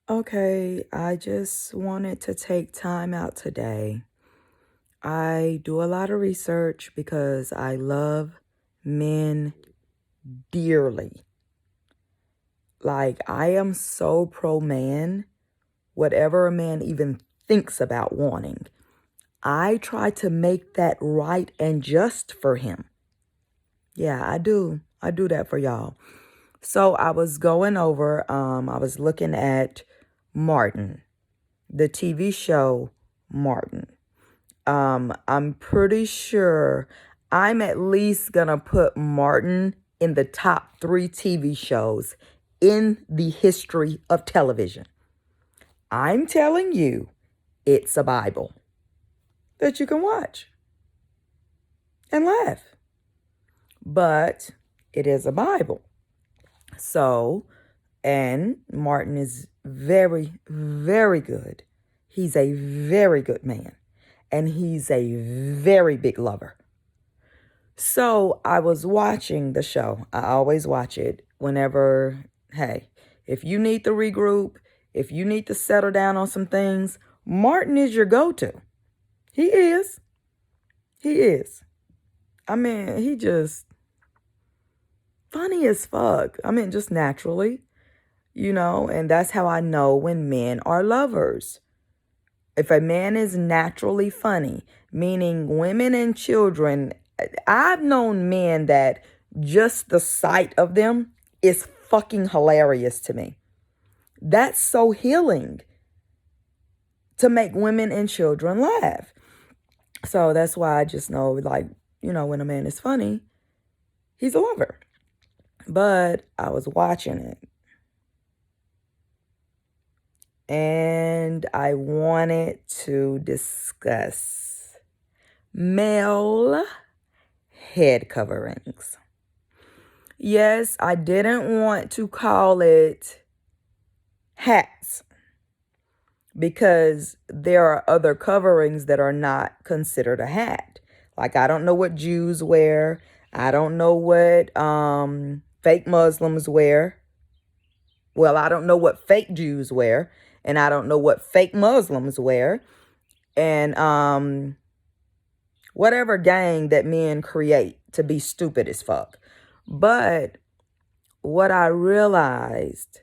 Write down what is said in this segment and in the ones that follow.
Okay, I just wanted to take time out today. I do a lot of research because I love men dearly. Like, I am so pro man, whatever a man even thinks about wanting. I try to make that right and just for him. Yeah, I do. I do that for y'all. So I was going over, I was looking at Martin, the TV show Martin. I'm pretty sure I'm at least gonna put Martin in the top 3 TV shows in the history of television. I'm telling you, it's a Bible that you can watch and laugh. But it is a Bible. So, and Martin is very, very good. He's a very good man. And he's a very big lover. So I was watching the show. I always watch it whenever, hey, if you need to regroup, if you need to settle down on some things, Martin is your go-to. He is. He is. I mean, he just funny as fuck. I mean, just naturally, and that's how I know when men are lovers. If a man is naturally funny, meaning women and children, I've known men that just the sight of them is fucking hilarious to me. That's so healing to make women and children laugh. So that's why I just know, like, when a man is funny, he's a lover. But I was watching it and I wanted to discuss male head coverings. Yes, I didn't want to call it hats because there are other coverings that are not considered a hat. Like, I don't know what Jews wear. I don't know what fake Muslims wear. Well, I don't know what fake Jews wear, and I don't know what fake Muslims wear. And whatever gang that men create to be stupid as fuck. But what I realized,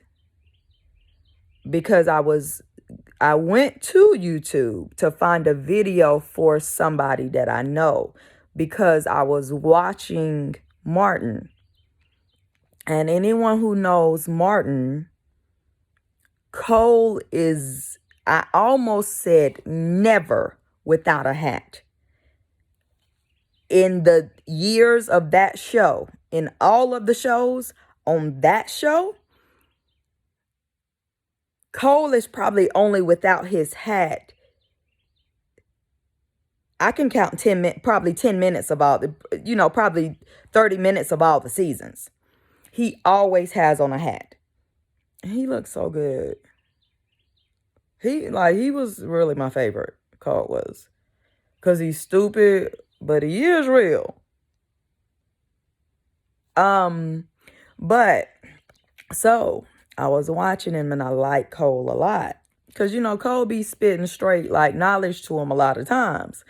because I went to YouTube to find a video for somebody that I know, because I was watching Martin. And anyone who knows Martin, Cole is, I almost said never without a hat. In the years of that show, in all of the shows on that show, Cole is probably only without his hat. I can count probably 10 minutes of all the, probably 30 minutes of all the seasons. He always has on a hat. He looks so good. He was really my favorite. Cole was. Because he's stupid, but he is real. But so I was watching him and I like Cole a lot. Because, Cole be spitting straight like knowledge to him a lot of times.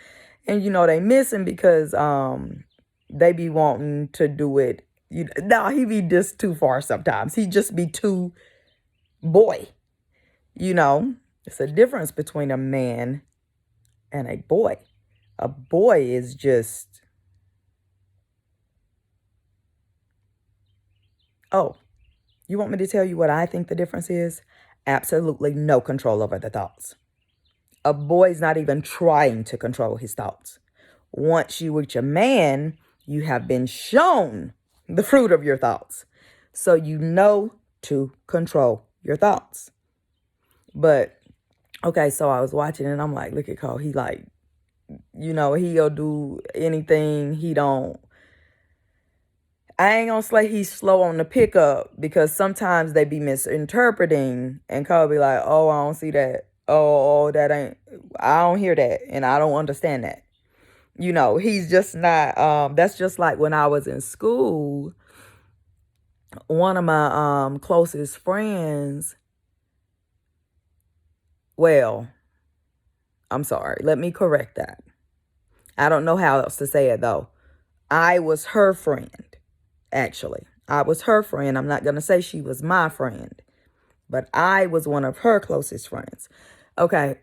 And, they miss him because they be wanting to do it. He be just too far sometimes. He just be too boy. It's a difference between a man and a boy. A boy is just, oh, you want me to tell you what I think the difference is? Absolutely no control over the thoughts. A boy's not even trying to control his thoughts. Once you reach a man, you have been shown the fruit of your thoughts. So you know to control your thoughts. But, okay, so I was watching and I'm like, look at Cole. He like, he'll do anything. I ain't gonna say he's slow on the pickup because sometimes they be misinterpreting and Cole be like, oh, I don't see that. Oh, that ain't, I don't hear that. And I don't understand that. He's just not, that's just like when I was in school, one of my closest friends, Well, I'm sorry. Let me correct that. I don't know how else to say it though. I was her friend, actually. I was her friend. I'm not going to say she was my friend, but I was one of her closest friends. Okay.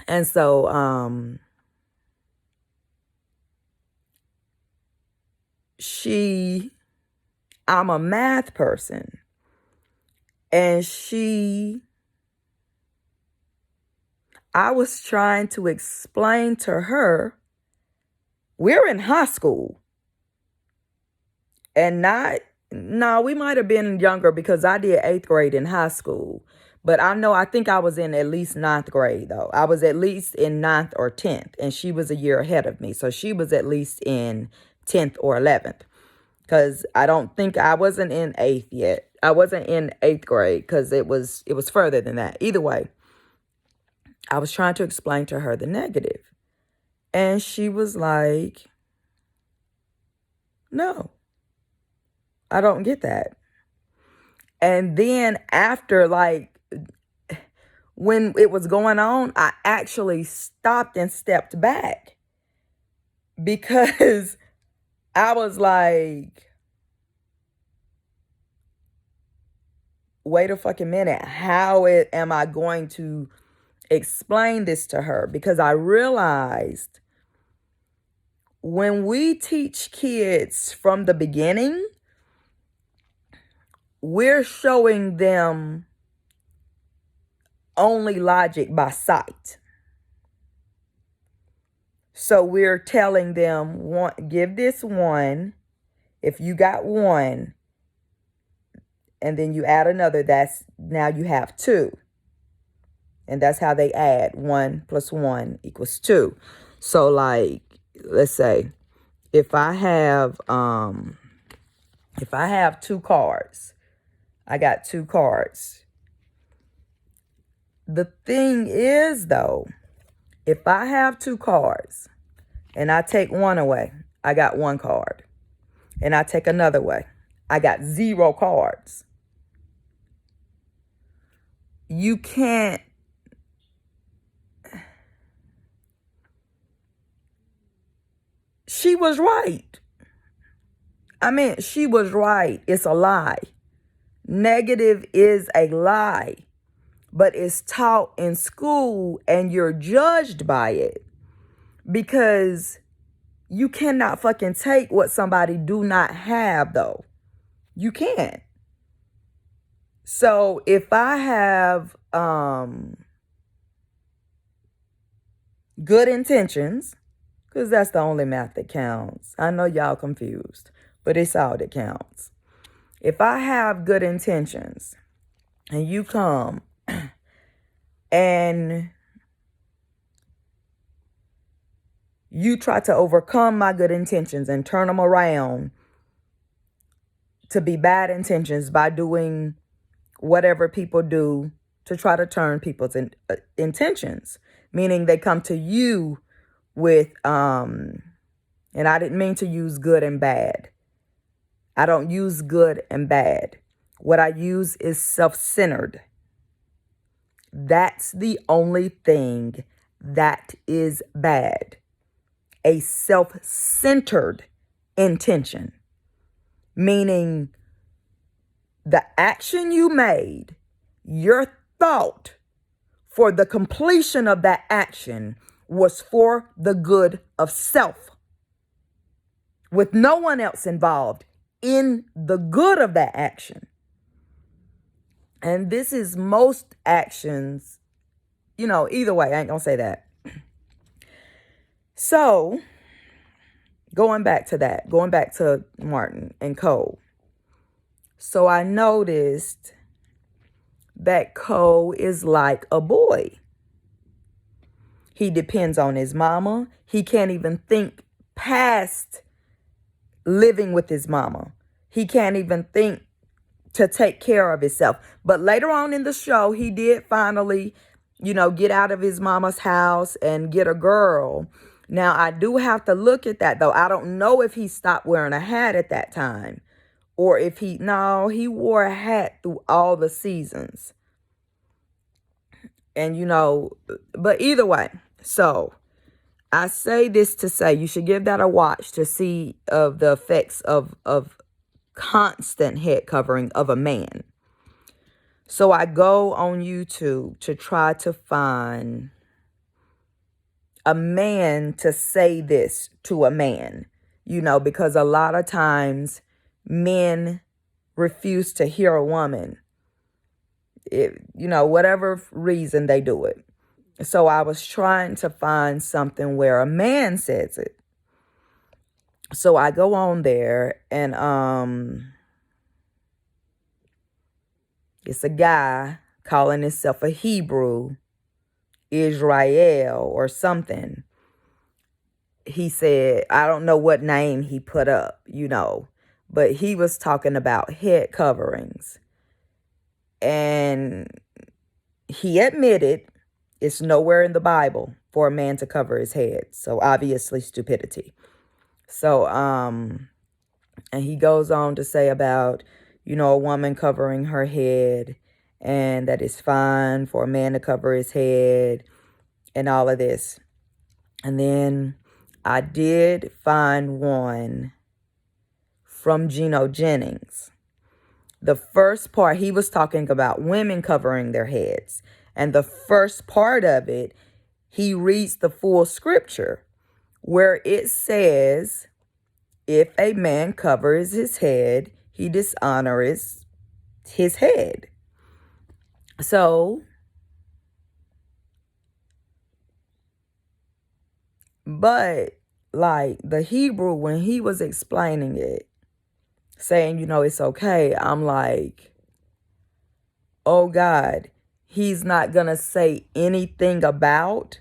And so, I'm a math person, and I was trying to explain to her, we're in high school, and no, we might have been younger because I did 8th grade in high school. But I think I was in at least 9th grade though. I was at least in 9th or 10th, and she was a year ahead of me. So she was at least in 10th or 11th. Because I don't think I wasn't in 8th yet. I wasn't in 8th grade because it was further than that. Either way, I was trying to explain to her the negative. And she was like, no, I don't get that. And then after, like, when it was going on, I actually stopped and stepped back because I was like, wait a fucking minute. How am I going to explain this to her? Because I realized when we teach kids from the beginning, we're showing them only logic by sight. So we're telling them, give this 1. If you got 1, and then you add another, now you have 2. And that's how they add. 1 + 1 = 2. So, like, let's say if I have 2 cards, I got 2 cards. The thing is, though, if I have 2 cards and I take 1 away, I got 1 card. And I take another away, I got 0 cards. You can't. She was right. I mean, she was right. It's a lie. Negative is a lie, but it's taught in school and you're judged by it because you cannot fucking take what somebody do not have, though. You can't. So if I have good intentions, because that's the only math that counts. I know y'all confused, but it's all that counts. If I have good intentions and you come and you try to overcome my good intentions and turn them around to be bad intentions by doing whatever people do to try to turn people's intentions, meaning they come to you with, and I didn't mean to use good and bad. I don't use good and bad. What I use is self-centered. That's the only thing that is bad. A self-centered intention, meaning the action you made, your thought for the completion of that action was for the good of self, with no one else involved in the good of that action. And this is most actions, either way, I ain't gonna say that. So, going back to Martin and Cole. So I noticed that Cole is like a boy. He depends on his mama. He can't even think past living with his mama. He can't even think to take care of himself. But later on in the show, he did finally, get out of his mama's house and get a girl. Now, I do have to look at that, though. I don't know if he stopped wearing a hat at that time or if he wore a hat through all the seasons. And, but either way, so I say this to say you should give that a watch to see of the effects of constant head covering of a man. So I go on YouTube to try to find a man to say this to a man, because a lot of times men refuse to hear a woman, whatever reason they do it. So I was trying to find something where a man says it. So I go on there and it's a guy calling himself a Hebrew, Israel or something. He said, I don't know what name he put up, but he was talking about head coverings. And he admitted it's nowhere in the Bible for a man to cover his head. So obviously stupidity. So, and he goes on to say about, a woman covering her head and that it's fine for a man to cover his head and all of this. And then I did find one from Geno Jennings. The first part, he was talking about women covering their heads. And the first part of it, he reads the full scripture where it says, if a man covers his head, he dishonors his head. So, but like the Hebrew, when he was explaining it, saying, it's okay, I'm like, oh God, he's not going to say anything about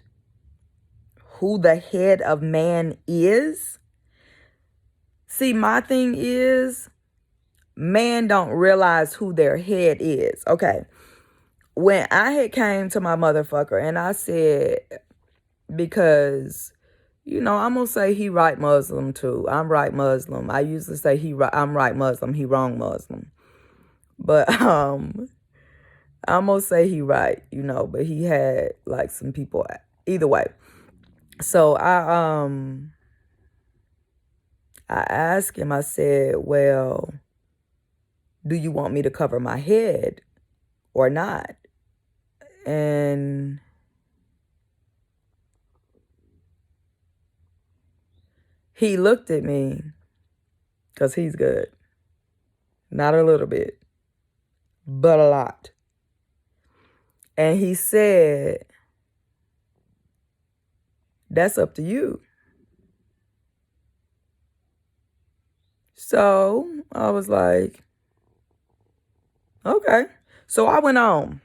who the head of man is. See, my thing is, men don't realize who their head is. Okay. When I had came to my motherfucker and I said, because, I'm going to say he right Muslim too. I'm right Muslim. I used to say I'm right Muslim, he wrong Muslim. But I'm going to say he right, but he had like some people, either way. So I asked him, I said, well, do you want me to cover my head or not? And he looked at me, because he's good. Not a little bit, but a lot. And he said, that's up to you. So I was like, okay. So I went on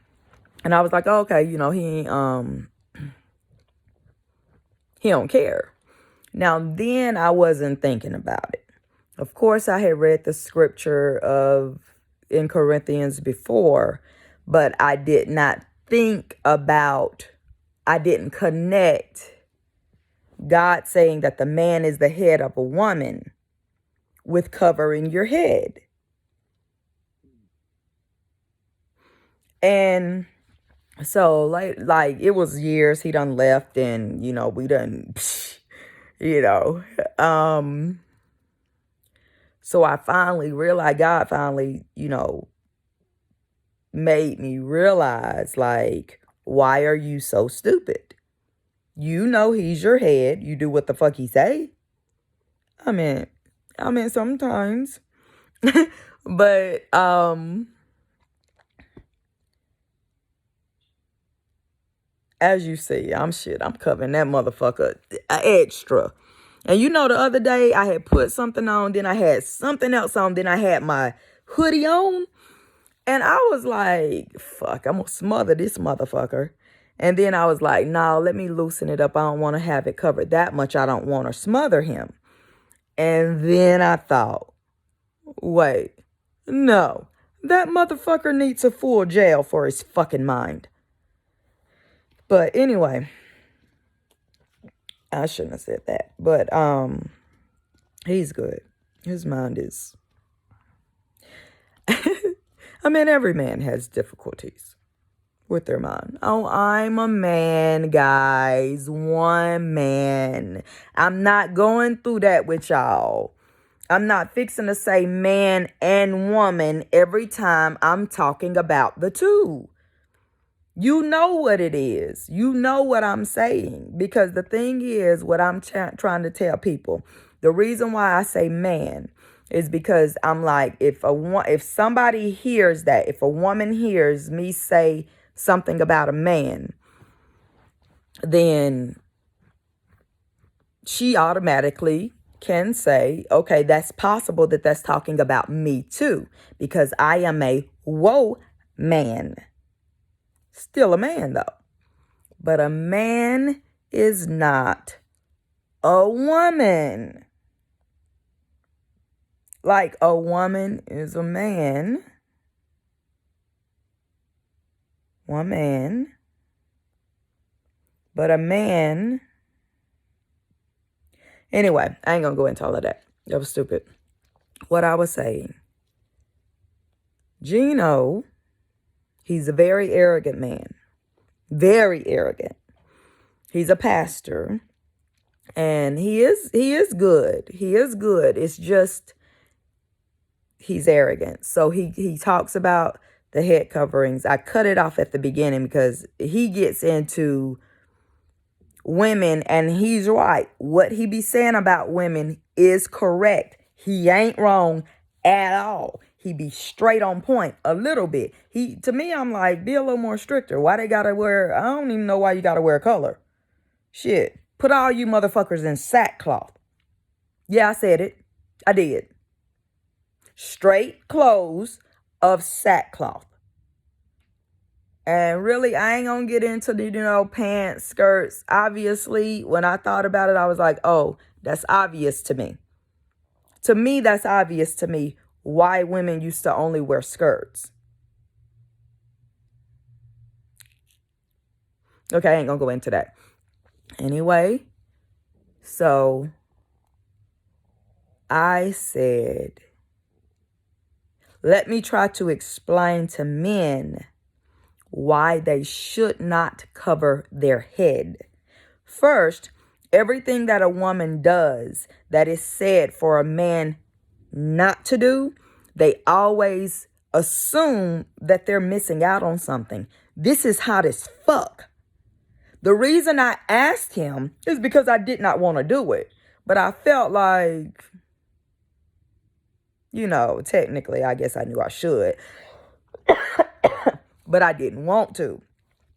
and I was like, okay, he don't care. Now, then I wasn't thinking about it. Of course, I had read the scripture in Corinthians before, but I did not think about, I didn't connect God saying that the man is the head of a woman with covering your head. And so like it was years he done left and, we done, so I finally realized, God finally, made me realize, like, why are you so stupid? He's your head. You do what the fuck he say. I mean, sometimes. But, as you see, I'm covering that motherfucker extra. And the other day I had put something on, then I had something else on, then I had my hoodie on. And I was like, fuck, I'm going to smother this motherfucker. And then I was like, no, let me loosen it up. I don't want to have it covered that much. I don't want to smother him. And then I thought, wait, no, that motherfucker needs a full jail for his fucking mind. But anyway, I shouldn't have said that. But he's good. His mind is... I mean, every man has difficulties. with their mind. Oh, I'm a man, guys. One man. I'm not going through that with y'all. I'm not fixing to say man and woman every time I'm talking about the two. You know what it is. You know what I'm saying. Because the thing is, what I'm trying to tell people, the reason why I say man is because I'm like, if somebody hears that, if a woman hears me say something about a man, then she automatically can say, okay, that's possible that that's talking about me too, because I am a whoa man. Still a man though. But a man is not a woman. Like a woman is a man. One man. But a man. Anyway, I ain't gonna go into all of that. That was stupid. What I was saying. Gino, he's a very arrogant man. Very arrogant. He's a pastor. And he is good. He is good. It's just he's arrogant. So he talks about the head coverings. I cut it off at the beginning because he gets into women and he's right. What he be saying about women is correct. He ain't wrong at all. He be straight on point a little bit. To me, I'm like, be a little more stricter. Why they gotta wear, I don't even know why you gotta wear color. Shit. Put all you motherfuckers in sackcloth. Yeah, I said it. I did. Straight clothes of sackcloth. And really, I ain't gonna get into the, pants, skirts. Obviously, when I thought about it, I was like, oh, that's obvious to me. To me, that's obvious to me why women used to only wear skirts. Okay, I ain't gonna go into that. Anyway, so I said, let me try to explain to men why they should not cover their head. First, everything that a woman does that is said for a man not to do, they always assume that they're missing out on something. This is hot as fuck. The reason I asked him is because I did not want to do it. But I felt like, technically, I guess I knew I should. But I didn't want to.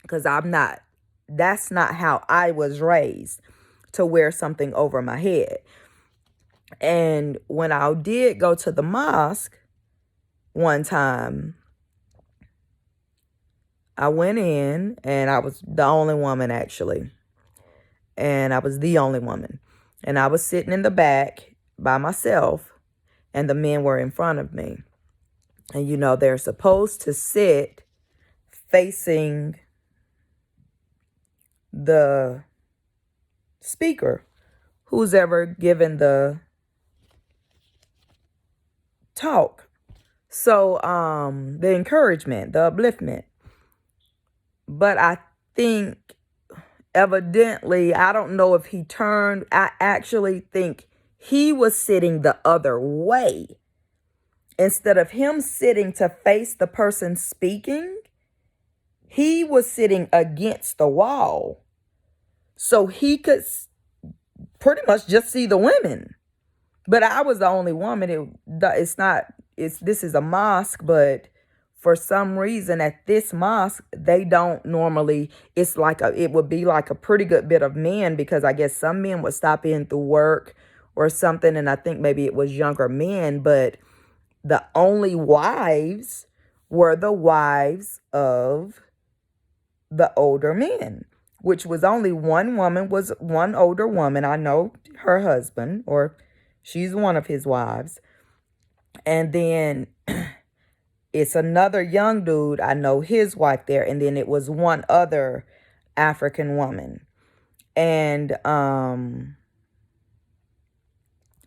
Because that's not how I was raised, to wear something over my head. And when I did go to the mosque one time, I went in and I was the only woman actually. And I was the only woman. And I was sitting in the back by myself and the men were in front of me. And they're supposed to sit facing the speaker, who's ever given the talk. So, the encouragement, the upliftment. But I think evidently, I don't know if he turned, I actually think he was sitting the other way. Instead of him sitting to face the person speaking, he was sitting against the wall. So he could pretty much just see the women. But I was the only woman. This is a mosque, but for some reason at this mosque, they don't normally, it would be like a pretty good bit of men, because I guess some men would stop in through work or something. And I think maybe it was younger men, but the only wives were the wives of the older men, which was only one woman, was one older woman. I know her husband, or she's one of his wives. And then it's another young dude. I know his wife there. And then it was one other African woman. And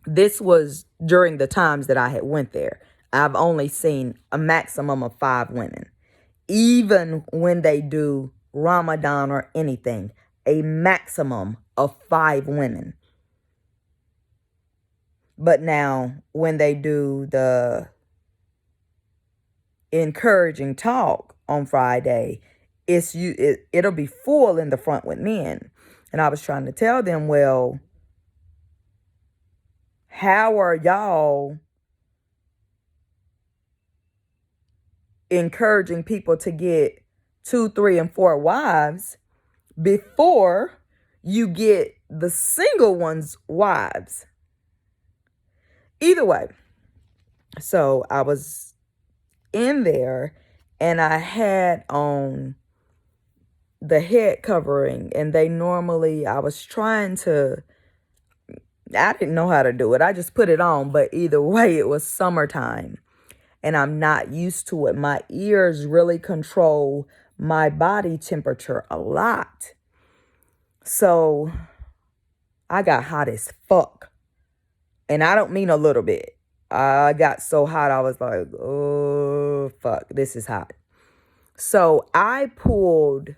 this was during the times that I had went there. I've only seen a maximum of 5 women even when they do Ramadan or anything, a maximum of 5 women. But now when they do the encouraging talk on Friday, it'll be full in the front with men. And I was trying to tell them, well, how are y'all encouraging people to get 2, 3, and 4 wives before you get the single ones' wives? Either way, so I was in there and I had on the head covering, and I was trying to, I didn't know how to do it. I just put it on, but either way, it was summertime and I'm not used to it. My ears really control my body temperature a lot. So I got hot as fuck. And I don't mean a little bit. I got so hot, I was like, oh, fuck, this is hot. So I pulled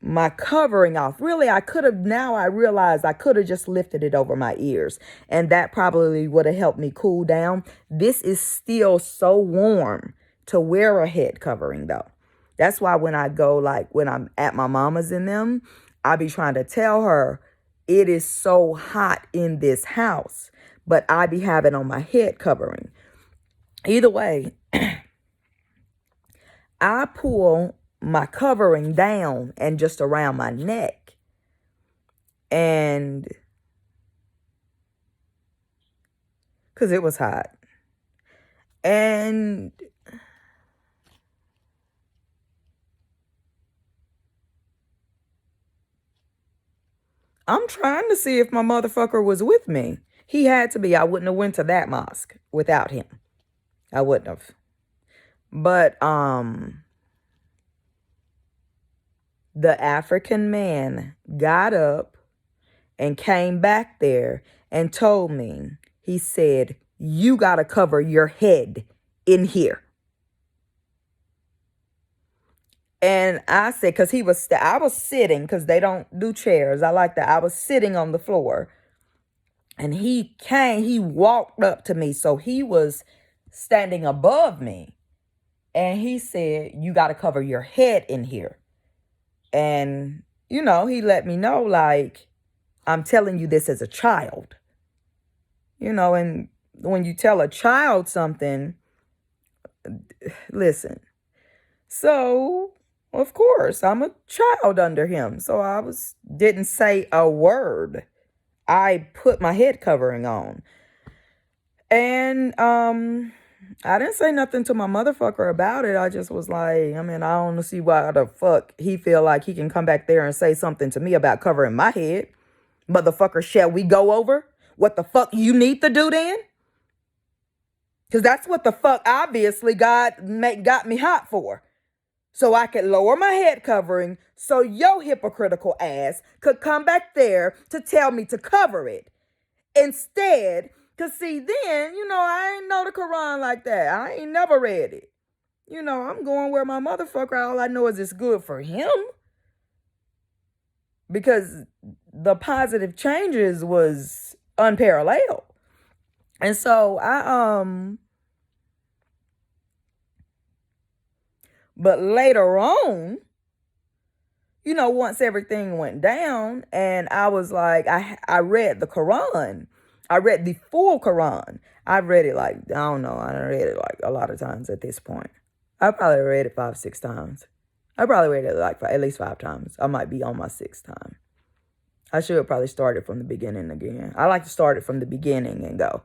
my covering off. Really, now I realize I could have just lifted it over my ears. And that probably would have helped me cool down. This is still so warm to wear a head covering, though. That's why when I go, like when I'm at my mama's in them, I be trying to tell her it is so hot in this house, but I be having on my head covering. Either way, I pull my covering down and just around my neck. And because it was hot. And I'm trying to see if my motherfucker was with me. He had to be. I wouldn't have went to that mosque without him. I wouldn't have. But the African man got up and came back there and told me, he said, you got to cover your head in here. And I said, because I was sitting, because they don't do chairs. I like that. I was sitting on the floor. And he walked up to me. So he was standing above me. And he said, you got to cover your head in here. And, he let me know, like, I'm telling you this as a child. And when you tell a child something, listen. So, of course, I'm a child under him. So didn't say a word. I put my head covering on. And I didn't say nothing to my motherfucker about it. I just was like, I don't see why the fuck he feel like he can come back there and say something to me about covering my head. Motherfucker, shall we go over what the fuck you need to do then? Because that's what the fuck obviously God got me hot for. So I could lower my head covering so your hypocritical ass could come back there to tell me to cover it. Instead, because see, then, I ain't know the Quran like that. I ain't never read it. I'm going where my motherfucker, all I know is it's good for him. Because the positive changes was unparalleled. And so but later on, once everything went down and I was like, I read the Quran. I read the full Quran. I read it like, I don't know. I read it like a lot of times at this point. I probably read it 5, 6 times. I probably read it like at least 5 times. I might be on my 6th time. I should probably start it from the beginning again. I like to start it from the beginning and go.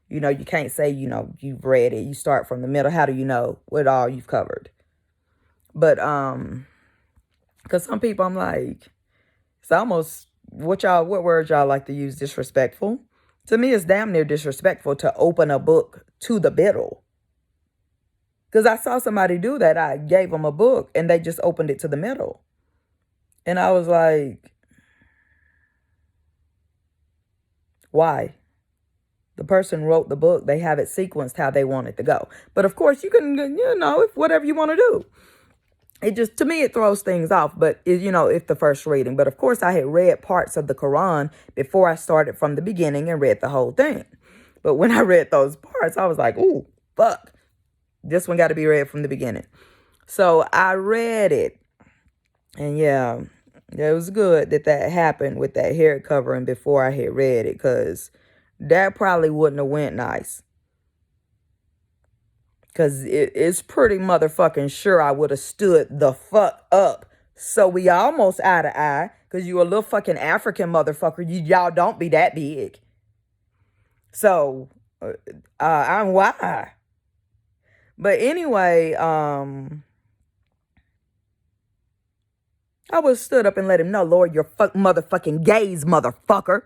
You can't say, you've read it. You start from the middle. How do you know what all you've covered? But, because some people, I'm like, it's almost, what words y'all like to use? Disrespectful? To me, it's damn near disrespectful to open a book to the middle. Because I saw somebody do that. I gave them a book and they just opened it to the middle. And I was like, why? The person wrote the book. They have it sequenced how they want it to go. But of course, you can, if whatever you want to do. it just, to me, it throws things off. But if the first reading, but of course I had read parts of the Quran before I started from the beginning and read the whole thing. But when I read those parts, I was like, ooh, fuck, this one got to be read from the beginning. So I read it, and yeah, it was good that happened with that hair covering before I had read it, because that probably wouldn't have went nice. Because it's pretty motherfucking sure I would have stood the fuck up. So we almost eye to eye, because you a little fucking African motherfucker. Y'all don't be that big. So I'm why. But anyway, I was stood up and let him know, Lord, you're motherfucking gays, motherfucker.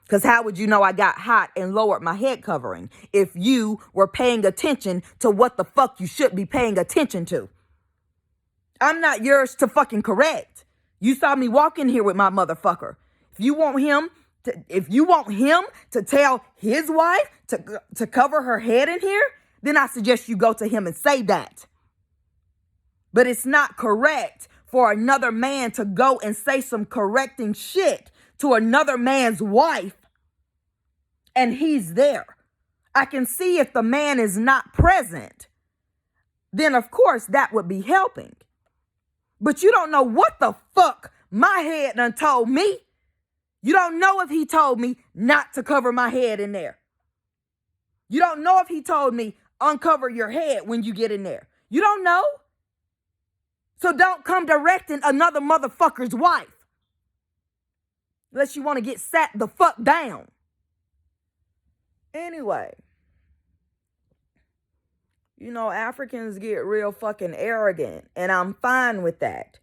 Because how would you know I got hot and lowered my head covering if you were paying attention to what the fuck you should be paying attention to? I'm not yours to fucking correct. You saw me walk in here with my motherfucker. If you want him to tell his wife to cover her head in here, then I suggest you go to him and say that. But it's not correct for another man to go and say some correcting shit to another man's wife, and he's there. I can see if the man is not present, then of course that would be helping. But you don't know what the fuck my head done told me. You don't know if he told me not to cover my head in there. You don't know if he told me uncover your head when you get in there. You don't know. So don't come directing another motherfucker's wife. Unless you want to get sat the fuck down. Anyway. Africans get real fucking arrogant. And I'm fine with that.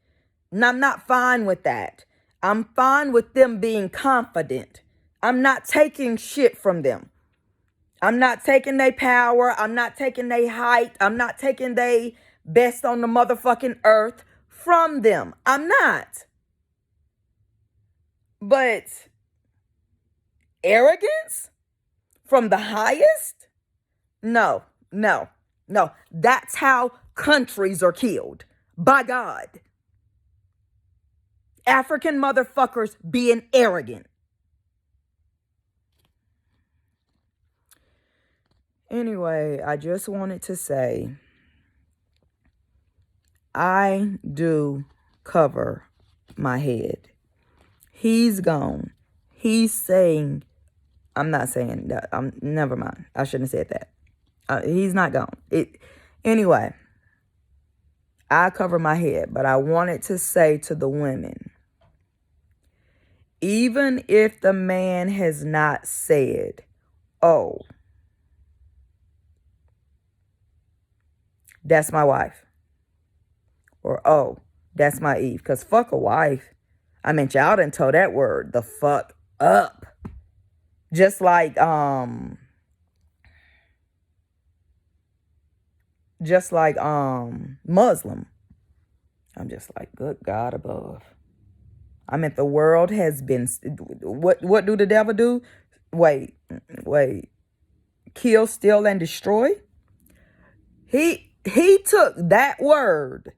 And I'm not fine with that. I'm fine with them being confident. I'm not taking shit from them. I'm not taking their power. I'm not taking their height. I'm not taking their best on the motherfucking earth from them. I'm not. But arrogance from the highest? No. That's how countries are killed. By God. African motherfuckers being arrogant. Anyway, I just wanted to say, I do cover my head. He's gone. He's saying, I'm not saying that. Never mind. I shouldn't have said that. He's not gone. Anyway, I cover my head, but I wanted to say to the women, even if the man has not said, oh, that's my wife. Or, oh, that's my Eve. Because fuck a wife. I mean, y'all done told that word the fuck up. Just like Muslim. I'm just like, good God above. I mean, the world has been, what do the devil do? Wait. Kill, steal, and destroy? He took that word,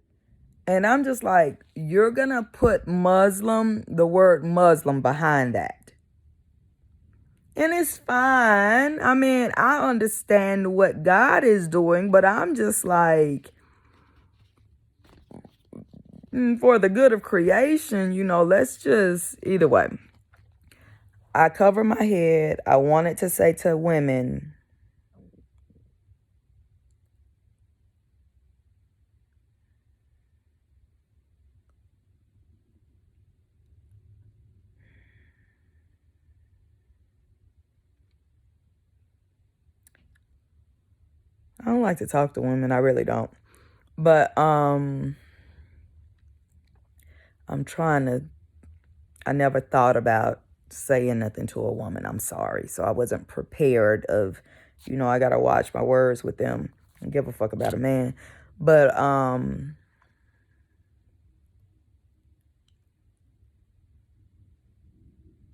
and I'm just like, you're gonna put the word Muslim behind that. And it's fine. I mean, I understand what God is doing, but I'm just like, for the good of creation, let's just, either way. I cover my head. I wanted to say to women, I don't like to talk to women. I really don't. But I'm trying to, I never thought about saying nothing to a woman. I'm sorry. So I wasn't prepared of, I got to watch my words with them and give a fuck about a man. But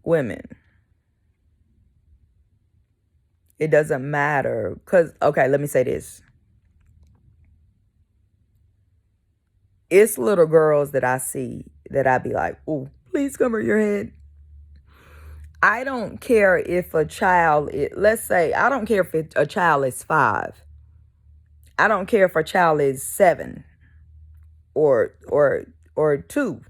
women, it doesn't matter. Because, okay, let me say this. It's little girls that I see that I be like, "Ooh, please cover your head." I don't care if a child, let's say, I don't care if a child is 5. I don't care if a child is 7 or 2.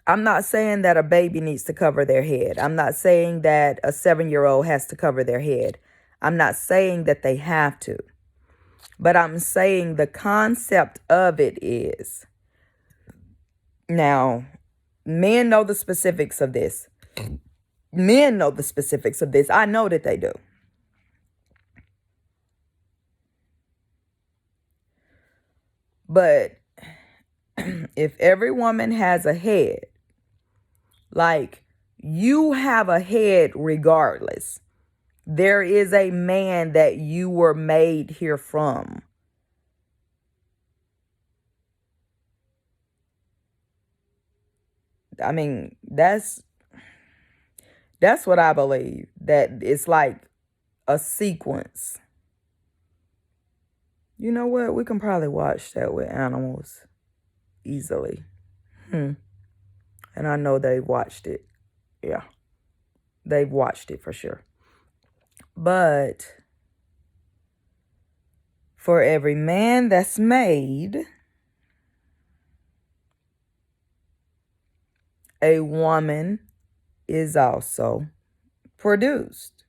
I'm not saying that a baby needs to cover their head. I'm not saying that a 7-year-old has to cover their head. I'm not saying that they have to. But I'm saying the concept of it is. Now, men know the specifics of this. Men know the specifics of this. I know that they do. But if every woman has a head, like you have a head regardless. There is a man that you were made here from. I mean, that's what I believe. That it's like a sequence. You know what? We can probably watch that with animals easily. And I know they've watched it. Yeah. They've watched it for sure. But for every man that's made, a woman is also produced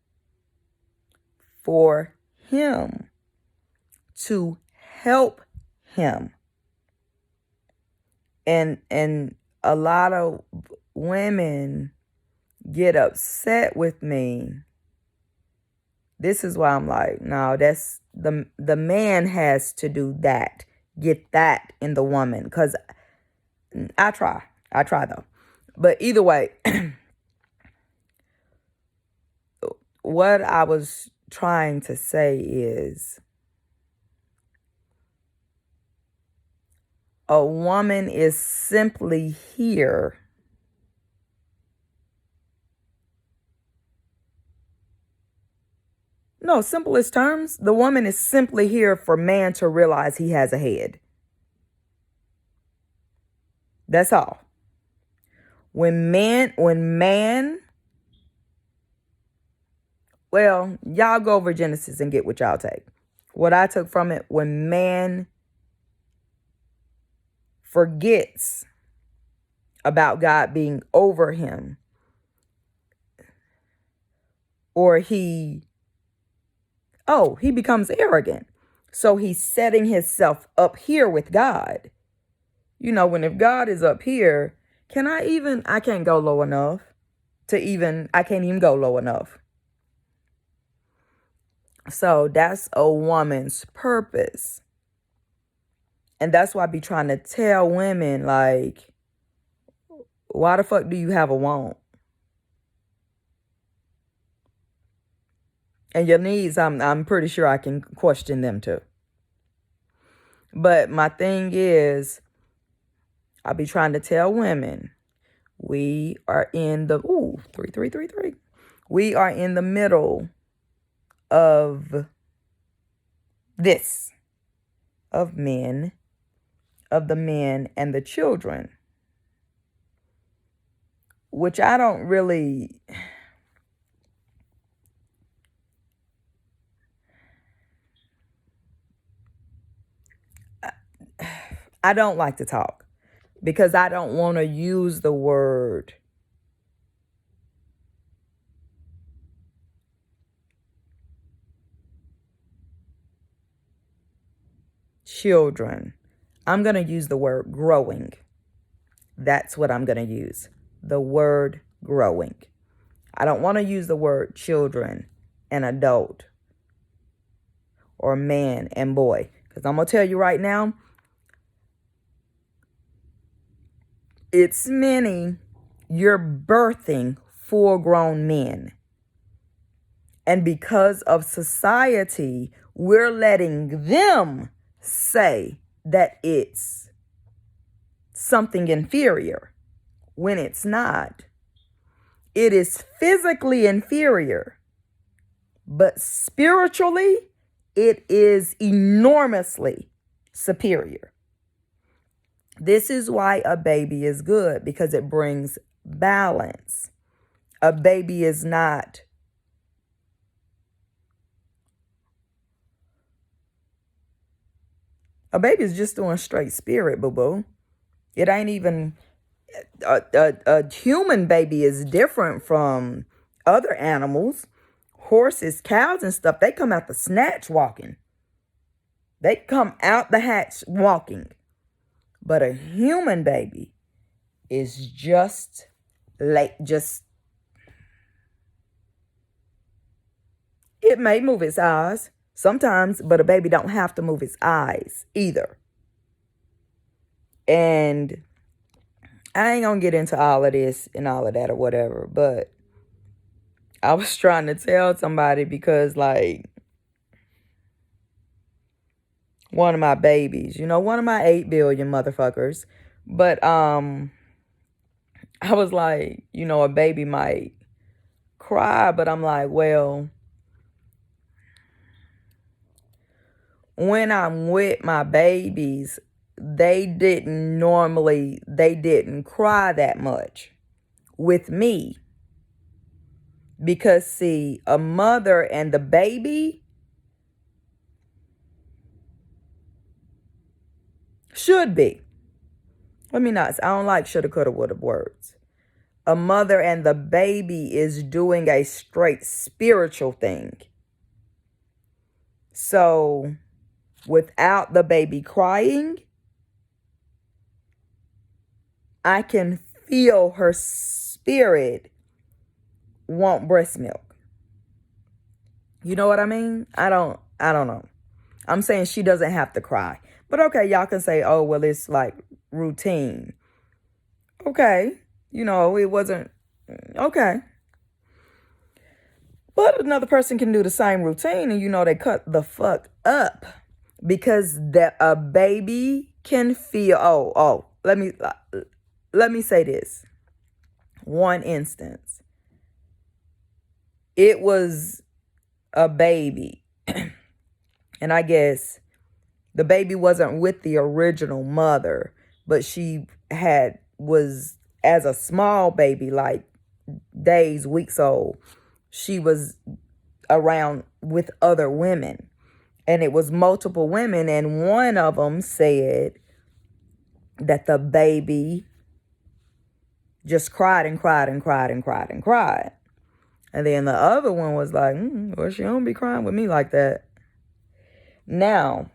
for him to help him. And a lot of women get upset with me. This is why I'm like, no, that's the man has to do that. Get that in the woman. Because I try though. But either way, what I was trying to say is a woman is simply here no, simplest terms, the woman is simply here for man to realize he has a head. That's all. When man, well, y'all go over Genesis and get what y'all take. What I took from it, when man forgets about God being over him, or he becomes arrogant. So he's setting himself up here with God. You know, when if God is up here, I can't go low enough I can't even go low enough. So that's a woman's purpose. And that's why I be trying to tell women, like, why the fuck do you have a want? And your needs, I'm pretty sure I can question them too. But my thing is, I be trying to tell women, we are in the 3333. We are in the middle of this, of men, of the men and the children, which I don't really. I don't like to talk because I don't want to use the word children. I'm going to use the word growing. That's what I'm going to use. The word growing. I don't want to use the word children and adult or man and boy. Because I'm going to tell you right now, it's many, you're birthing full-grown men. And because of society, we're letting them say that it's something inferior when it's not. It is physically inferior, but spiritually, it is enormously superior. This is why a baby is good, because it brings balance. A baby is not just doing straight spirit, boo-boo. It ain't even a human baby is different from other animals. Horses, cows, and stuff, they come out the snatch walking. They come out the hatch walking. But a human baby is just it may move its eyes sometimes, but a baby don't have to move its eyes either. And I ain't gonna get into all of this and all of that or whatever, but I was trying to tell somebody because, like, one of my babies, one of my 8 billion motherfuckers, but I was like, a baby might cry, but I'm like, well, when I'm with my babies, they didn't cry that much with me. Because, see, a mother and the baby should be. Let me not, I don't like shoulda, coulda, woulda words. A mother and the baby is doing a straight spiritual thing. So, without the baby crying, I can feel her spirit want breast milk. You know what I mean? I don't know. I'm saying she doesn't have to cry. But okay, y'all can say, oh, well, it's like routine. Okay. It wasn't, okay. But another person can do the same routine and they cut the fuck up. Because a baby can feel, let me say this. One instance. It was a baby. And I guess the baby wasn't with the original mother, but she was as a small baby, like days, weeks old, she was around with other women. And it was multiple women, and one of them said that the baby just cried and cried and cried and cried and cried. And then the other one was like, well, she don't be crying with me like that. Now,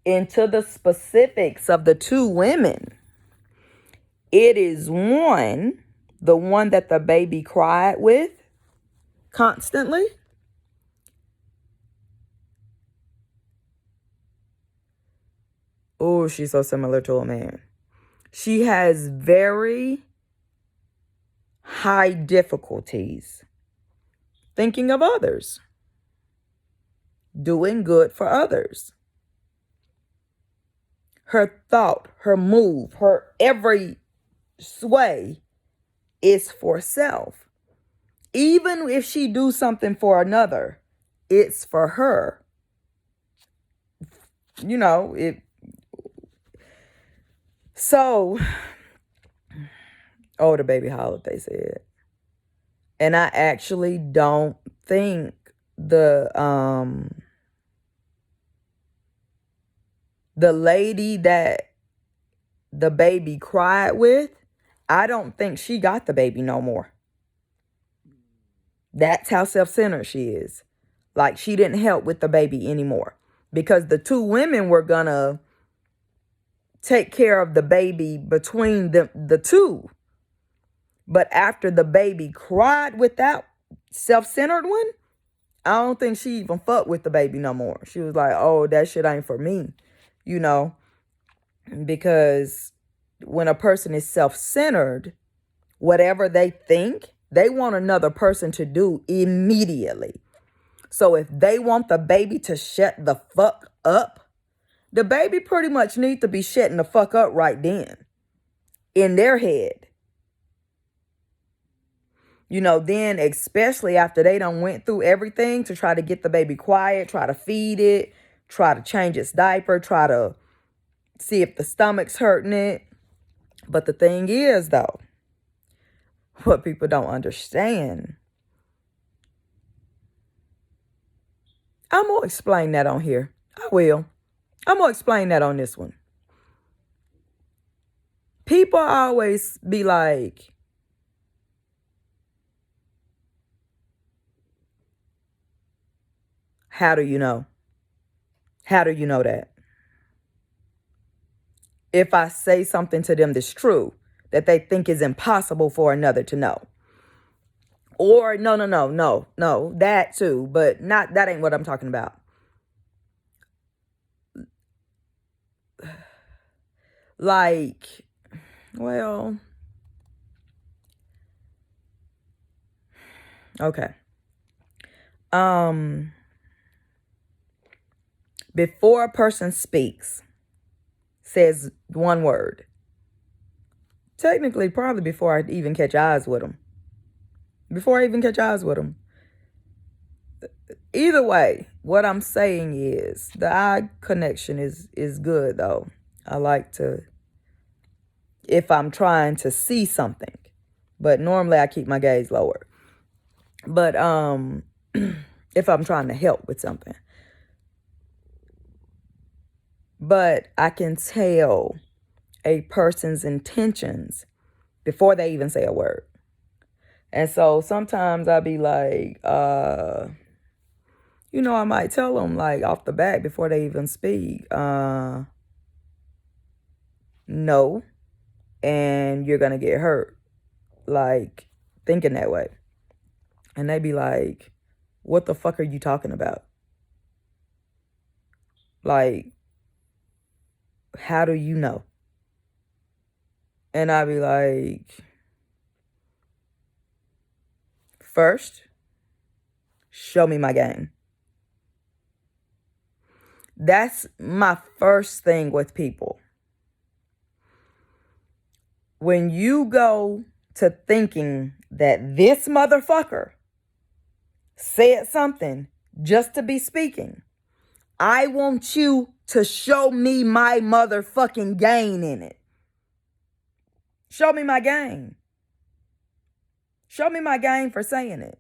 into the specifics of the two women, it is the one that the baby cried with constantly. Oh, she's so similar to a man. She has very high difficulties thinking of others, doing good for others. Her thought, her move, her every sway is for self. Even if she do something for another, it's for her. So, the baby hollered, they said. And I actually don't think the lady that the baby cried with, I don't think she got the baby no more. That's how self-centered she is. Like, she didn't help with the baby anymore. Because the two women were gonna take care of the baby between the two. But after the baby cried with that self-centered one, I don't think she even fucked with the baby no more. She was like, oh, that shit ain't for me. Because when a person is self-centered, whatever they think, they want another person to do immediately. So if they want the baby to shut the fuck up, the baby pretty much need to be shutting the fuck up right then in their head. Then especially after they done went through everything to try to get the baby quiet, try to feed it, try to change its diaper, try to see if the stomach's hurting it. But the thing is, though, what people don't understand, I'm going to explain that on here. I will. I'm going to explain that on this one. People always be like, how do you know? How do you know that? If I say something to them that's true, that they think is impossible for another to know. Or no, that too, but not, that ain't what I'm talking about. Like, well, okay. Before a person speaks, says one word, technically probably before I even catch eyes with them. Either way, what I'm saying is the eye connection is good though. I like to, if I'm trying to see something, but normally I keep my gaze lower. But if I'm trying to help with something, but I can tell a person's intentions before they even say a word. And so sometimes I'll be like, I might tell them like off the bat before they even speak, no, and you're going to get hurt. Like, thinking that way. And they be like, what the fuck are you talking about? Like, how do you know? And I be like, first, show me my game. That's my first thing with people. When you go to thinking that this motherfucker said something just to be speaking, I want you to show me my motherfucking gain in it. Show me my gain. Show me my gain for saying it.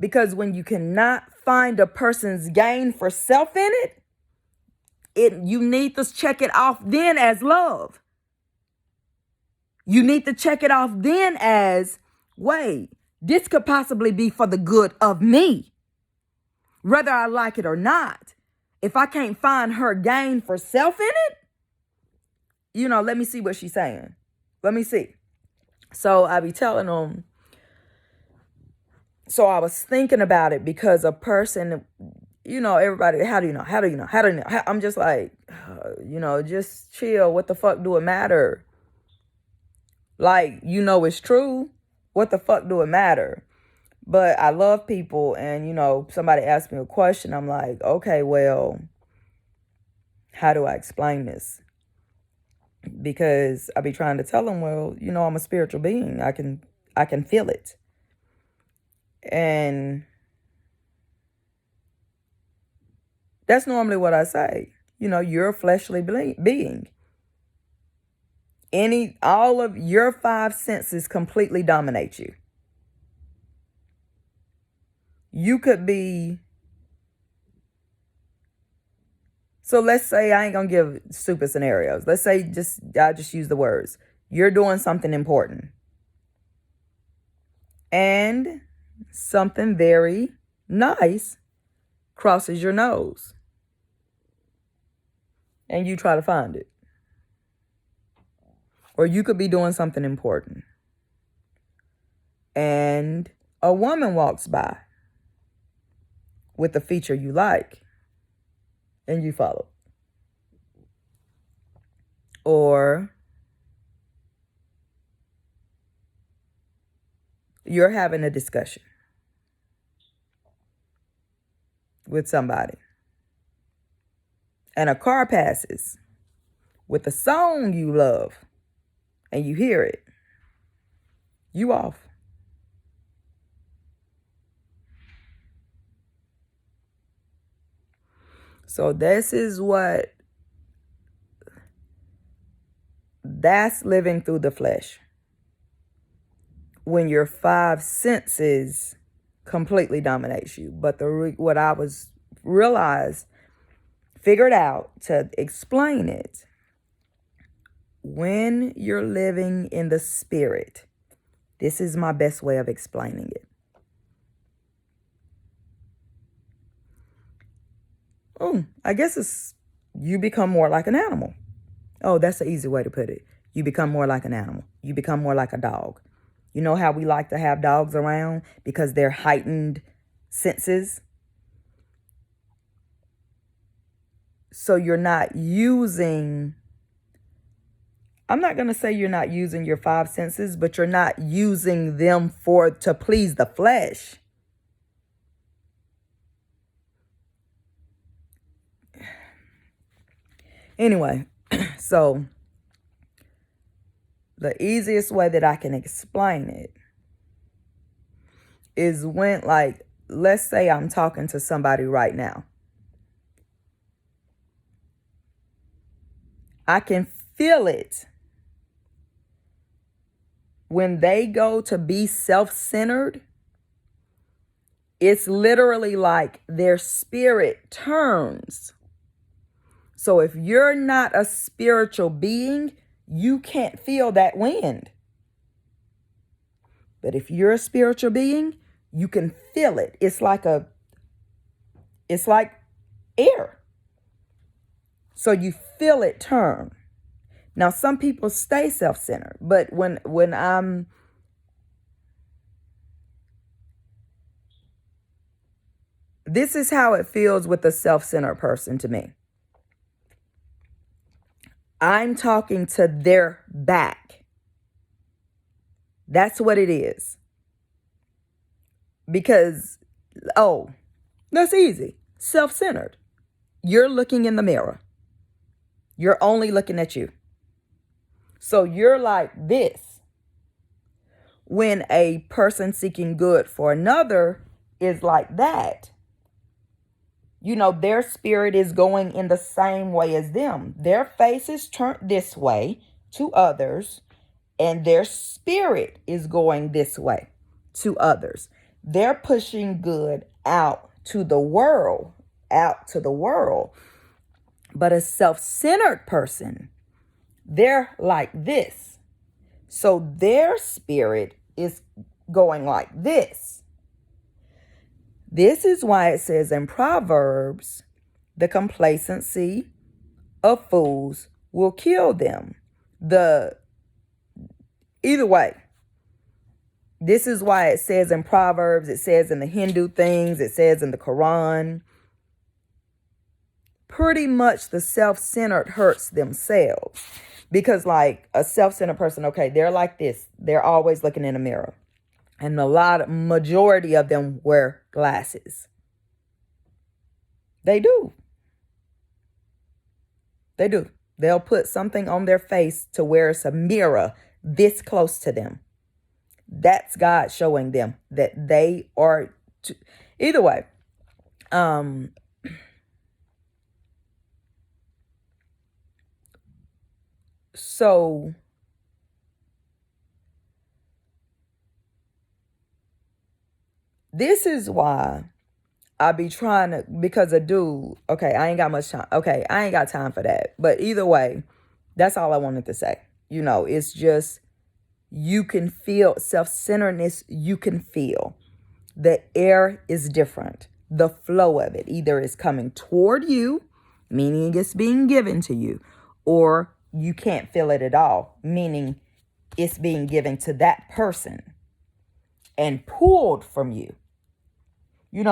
Because when you cannot find a person's gain for self in it, you need to check it off then as love. You need to check it off then as, wait, this could possibly be for the good of me, whether I like it or not. If I can't find her gain for self in it, let me see what she's saying. Let me see. So I be telling them, so I was thinking about it because a person, everybody, how do you know? I'm just like, just chill. What the fuck do it matter? Like, it's true. What the fuck do it matter? But I love people, and, somebody asked me a question. I'm like, okay, well, how do I explain this? Because I be trying to tell them, well, I'm a spiritual being. I can feel it. And that's normally what I say. You're a fleshly being. All of your 5 senses completely dominate you. You could be, so let's say, I ain't gonna give stupid scenarios. Let's say I just use the words. You're doing something important. And something very nice crosses your nose. And you try to find it. Or you could be doing something important. And a woman walks by with a feature you like. And you follow. Or you're having a discussion with somebody. And a car passes with a song you love. And you hear it. You off. So this is what That's living through the flesh. When your five senses completely dominates you. But what I was figured out to explain it, when you're living in the spirit, this is my best way of explaining it. I guess you become more like an animal. Oh, that's the easy way to put it. You become more like an animal. You become more like a dog. You know how we like to have dogs around because they're heightened senses? So you're not using, I'm not going to say you're not using your five senses, but you're not using them to please the flesh. Anyway, so the easiest way that I can explain it is when, like, let's say I'm talking to somebody right now. I can feel it when they go to be self-centered. It's literally like their spirit turns. So if you're not a spiritual being, you can't feel that wind. But if you're a spiritual being, you can feel it. It's like air. So you feel it turn. Now, some people stay self-centered, but this is how it feels with a self-centered person to me. I'm talking to their back. That's what it is. Because, that's easy. Self-centered. You're looking in the mirror. You're only looking at you. So you're like this. When a person seeking good for another is like that, their spirit is going in the same way as them. Their face is turned this way to others, and their spirit is going this way to others. They're pushing good out to the world. But a self-centered person, they're like this. So their spirit is going like this. This is why it says in Proverbs, the complacency of fools will kill them. Either way, this is why it says in Proverbs, it says in the Hindu things, it says in the Quran, pretty much the self-centered hurts themselves. Because like a self-centered person, okay, they're like this. They're always looking in a mirror. And majority of them wear glasses. They do. They'll put something on their face to where it's a mirror this close to them. That's God showing them that they are. Either way. So this is why I be trying to, because a dude, okay, I ain't got much time. Okay, I ain't got time for that. But either way, that's all I wanted to say. It's just, you can feel self-centeredness. You can feel the air is different. The flow of it either is coming toward you, meaning it's being given to you, or you can't feel it at all, meaning it's being given to that person and pulled from you. Which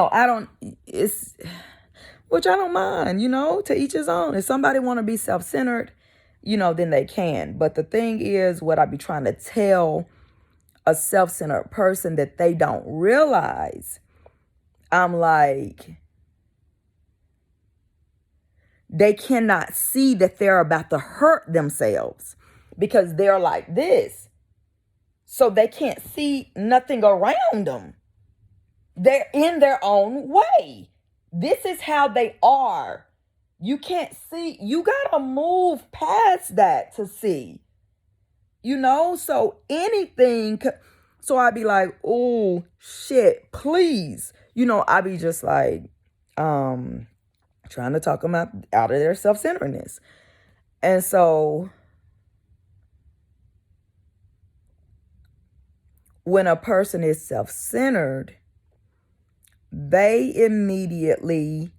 I don't mind, to each his own. If somebody want to be self-centered, then they can. But the thing is, what I be trying to tell a self-centered person that they don't realize, I'm like, they cannot see that they're about to hurt themselves because they're like this. So they can't see nothing around them. They're in their own way. This is how they are. You can't see. You got to move past that to see. So anything. So I'd be like, oh, shit, please. I'd be just like, trying to talk them out of their self-centeredness. And so when a person is self-centered, they immediately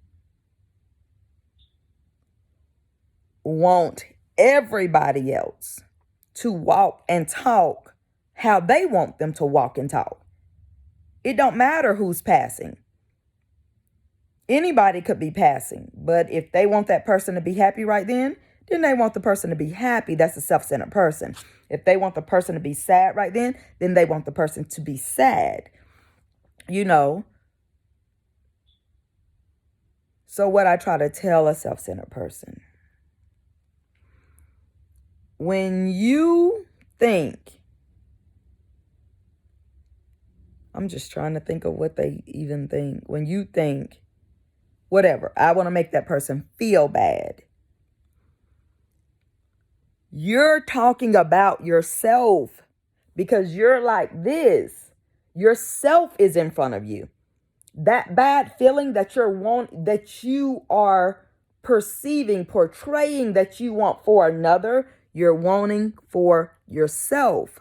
want everybody else to walk and talk how they want them to walk and talk. It don't matter who's passing. Anybody could be passing, but if they want that person to be happy right then they want the person to be happy. That's a self-centered person. If they want the person to be sad right then they want the person to be sad. So what I try to tell a self-centered person, when you think, I'm just trying to think of what they even think. When you think, whatever, I want to make that person feel bad, you're talking about yourself because you're like this. Yourself is in front of you. That bad feeling that you are perceiving, portraying that you want for another, you're wanting for yourself.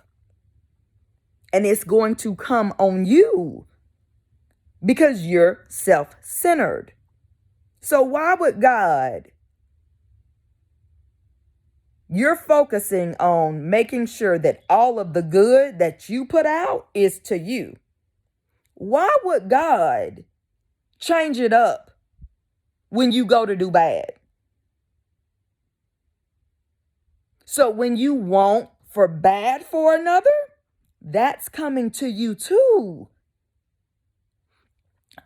And it's going to come on you because you're self-centered. So why would God, you're focusing on making sure that all of the good that you put out is to you. Why would God change it up when you go to do bad? So when you want for bad for another, that's coming to you too.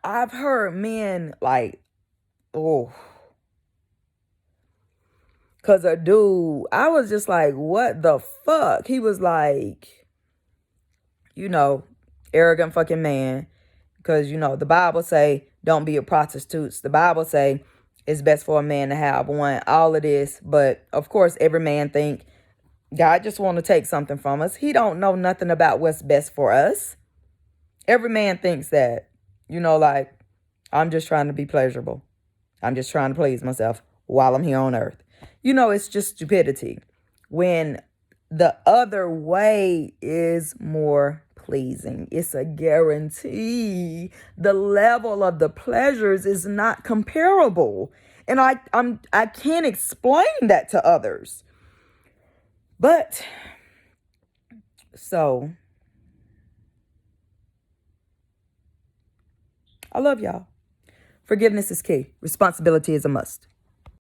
I've heard men like, oh, because a dude, I was just like, what the fuck? He was like, arrogant fucking man. Because, the Bible say, don't be a prostitute. The Bible say, it's best for a man to have one. All of this. But, of course, every man think, God just want to take something from us. He don't know nothing about what's best for us. Every man thinks that, like, I'm just trying to be pleasurable. I'm just trying to please myself while I'm here on earth. It's just stupidity. When the other way is more pleasing. It's a guarantee. The level of the pleasures is not comparable. And I can't explain that to others. But so I love y'all. Forgiveness is key. Responsibility is a must.